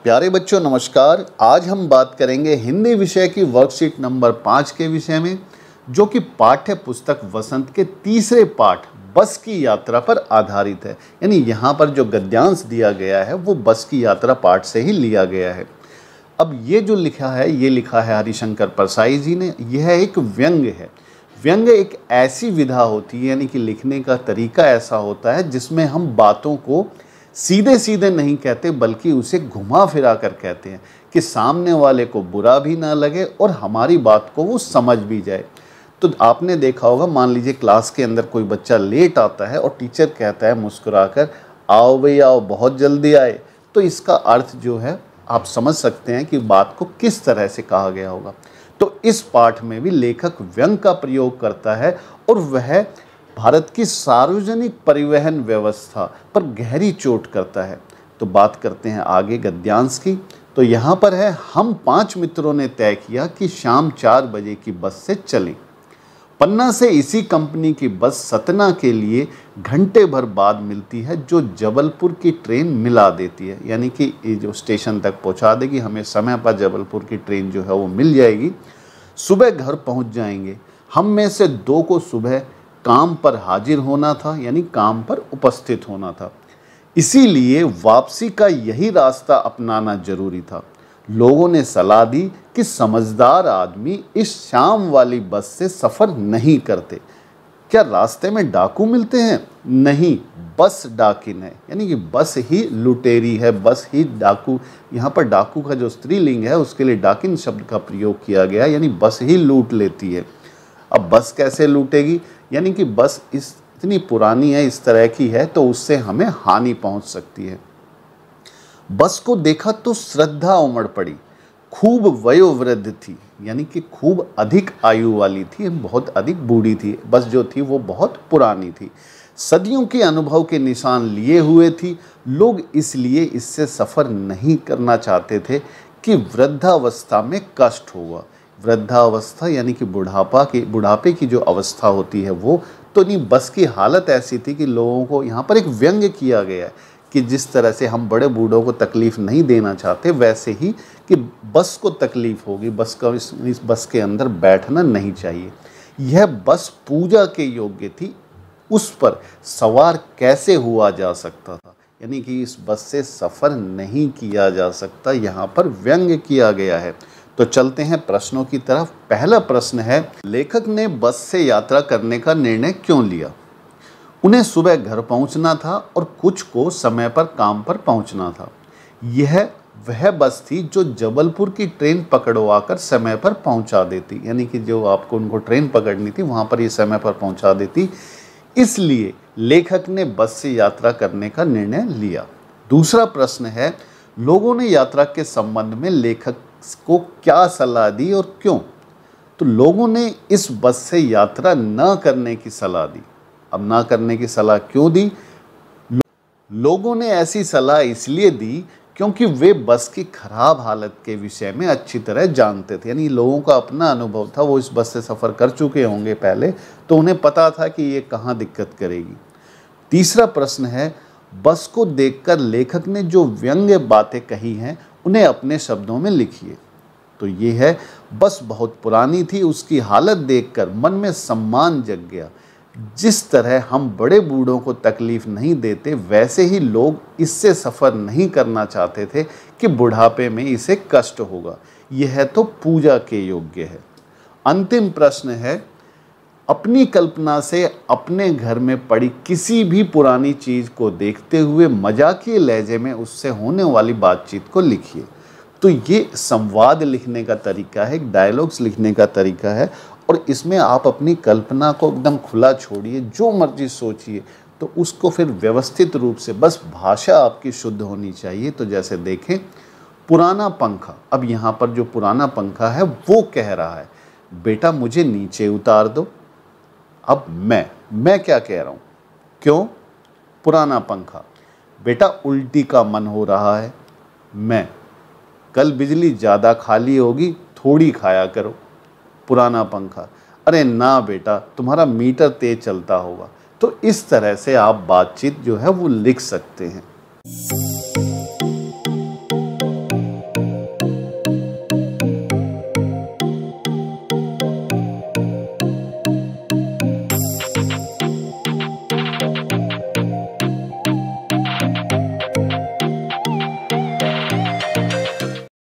प्यारे बच्चों नमस्कार। आज हम बात करेंगे हिंदी विषय की वर्कशीट नंबर 5 के विषय में, जो कि पाठ्य पुस्तक वसंत के तीसरे पाठ बस की यात्रा पर आधारित है। यानी यहाँ पर जो गद्यांश दिया गया है वो बस की यात्रा पाठ से ही लिया गया है। अब ये जो लिखा है ये लिखा है हरिशंकर परसाई जी ने। यह एक व्यंग है। व्यंग एक ऐसी विधा होती है, यानी कि लिखने का तरीका ऐसा होता है जिसमें हम बातों को सीधे सीधे नहीं कहते बल्कि उसे घुमा फिरा कर कहते हैं कि सामने वाले को बुरा भी ना लगे और हमारी बात को वो समझ भी जाए। तो आपने देखा होगा, मान लीजिए क्लास के अंदर कोई बच्चा लेट आता है और टीचर कहता है मुस्कुराकर, आओ भाई आओ, बहुत जल्दी आए। तो इसका अर्थ जो है आप समझ सकते हैं कि बात को किस तरह से कहा गया होगा। तो इस पाठ में भी लेखक व्यंग का प्रयोग करता है और वह भारत की सार्वजनिक परिवहन व्यवस्था पर गहरी चोट करता है। तो बात करते हैं आगे गद्यांश की। तो यहाँ पर है, हम 5 मित्रों ने तय किया कि शाम 4 बजे की बस से चलें। पन्ना से इसी कंपनी की बस सतना के लिए घंटे भर बाद मिलती है, जो जबलपुर की ट्रेन मिला देती है। यानी कि ये जो स्टेशन तक पहुँचा देगी, हमें समय पर जबलपुर की ट्रेन जो है वो मिल जाएगी। सुबह घर पहुँच जाएंगे। हम में से 2 को सुबह काम पर हाजिर होना था, यानी काम पर उपस्थित होना था, इसीलिए वापसी का यही रास्ता अपनाना जरूरी था। लोगों ने सलाह दी कि समझदार आदमी इस शाम वाली बस से सफ़र नहीं करते। क्या रास्ते में डाकू मिलते हैं? नहीं, बस डाकिन है, यानी कि बस ही लुटेरी है, बस ही डाकू। यहाँ पर डाकू का जो स्त्रीलिंग है उसके लिए डाकिन शब्द का प्रयोग किया गया, यानी बस ही लूट लेती है। अब बस कैसे लूटेगी? यानी कि बस इतनी पुरानी है, इस तरह की है, तो उससे हमें हानि पहुंच सकती है। बस को देखा तो श्रद्धा उमड़ पड़ी। खूब वयोवृद्ध थी, यानी कि खूब अधिक आयु वाली थी, बहुत अधिक बूढ़ी थी। बस जो थी वो बहुत पुरानी थी, सदियों के अनुभव के निशान लिए हुए थी। लोग इसलिए इससे सफ़र नहीं करना चाहते थे कि वृद्धावस्था में कष्ट होगा। वृद्धावस्था यानी कि बुढ़ापे की जो अवस्था होती है वो, तो नहीं, बस की हालत ऐसी थी कि लोगों को यहाँ पर एक व्यंग्य किया गया है कि जिस तरह से हम बड़े बूढ़ों को तकलीफ़ नहीं देना चाहते, वैसे ही कि बस को तकलीफ़ होगी, बस का इस बस के अंदर बैठना नहीं चाहिए। यह बस पूजा के योग्य थी, उस पर सवार कैसे हुआ जा सकता था, यानी कि इस बस से सफ़र नहीं किया जा सकता, यहाँ पर व्यंग्य किया गया है। तो चलते हैं प्रश्नों की तरफ। पहला प्रश्न है, लेखक ने बस से यात्रा करने का निर्णय क्यों लिया? उन्हें सुबह घर पहुंचना था और कुछ को समय पर काम पर पहुंचना था। यह वह बस थी जो जबलपुर की ट्रेन पकड़वाकर समय पर पहुंचा देती, यानी कि जो आपको उनको ट्रेन पकड़नी थी वहां पर ये समय पर पहुंचा देती। इसलिए लेखक ने बस से यात्रा करने का निर्णय लिया। दूसरा प्रश्न है, लोगों ने यात्रा के संबंध में लेखक को क्या सलाह दी और क्यों? तो लोगों ने इस बस से यात्रा न करने की सलाह दी। अब ना करने की सलाह क्यों दी? लोगों ने ऐसी सलाह इसलिए दी क्योंकि वे बस की खराब हालत के विषय में अच्छी तरह जानते थे, यानी लोगों का अपना अनुभव था, वो इस बस से सफ़र कर चुके होंगे पहले, तो उन्हें पता था कि ये कहाँ दिक्कत करेगी। तीसरा प्रश्न है, बस को देखकर लेखक ने जो व्यंग्य बातें कही हैं उन्हें अपने शब्दों में लिखिए। तो ये है, बस बहुत पुरानी थी, उसकी हालत देखकर मन में सम्मान जग गया। जिस तरह हम बड़े बूढ़ों को तकलीफ नहीं देते, वैसे ही लोग इससे सफ़र नहीं करना चाहते थे कि बुढ़ापे में इसे कष्ट होगा। यह तो पूजा के योग्य है। अंतिम प्रश्न है, अपनी कल्पना से अपने घर में पड़ी किसी भी पुरानी चीज़ को देखते हुए मजाकिये लहजे में उससे होने वाली बातचीत को लिखिए। तो ये संवाद लिखने का तरीका है, एक डायलॉग्स लिखने का तरीका है, और इसमें आप अपनी कल्पना को एकदम खुला छोड़िए, जो मर्जी सोचिए, तो उसको फिर व्यवस्थित रूप से, बस भाषा आपकी शुद्ध होनी चाहिए। तो जैसे देखें, पुराना पंखा, अब यहाँ पर जो पुराना पंखा है वो कह रहा है, बेटा मुझे नीचे उतार दो। अब मैं क्या कह रहा हूँ? क्यों? पुराना पंखा। बेटा उल्टी का मन हो रहा है। मैं, कल बिजली ज़्यादा खाली होगी, थोड़ी खाया करो। पुराना पंखा, अरे ना बेटा, तुम्हारा मीटर तेज चलता होगा। तो इस तरह से आप बातचीत जो है वो लिख सकते हैं।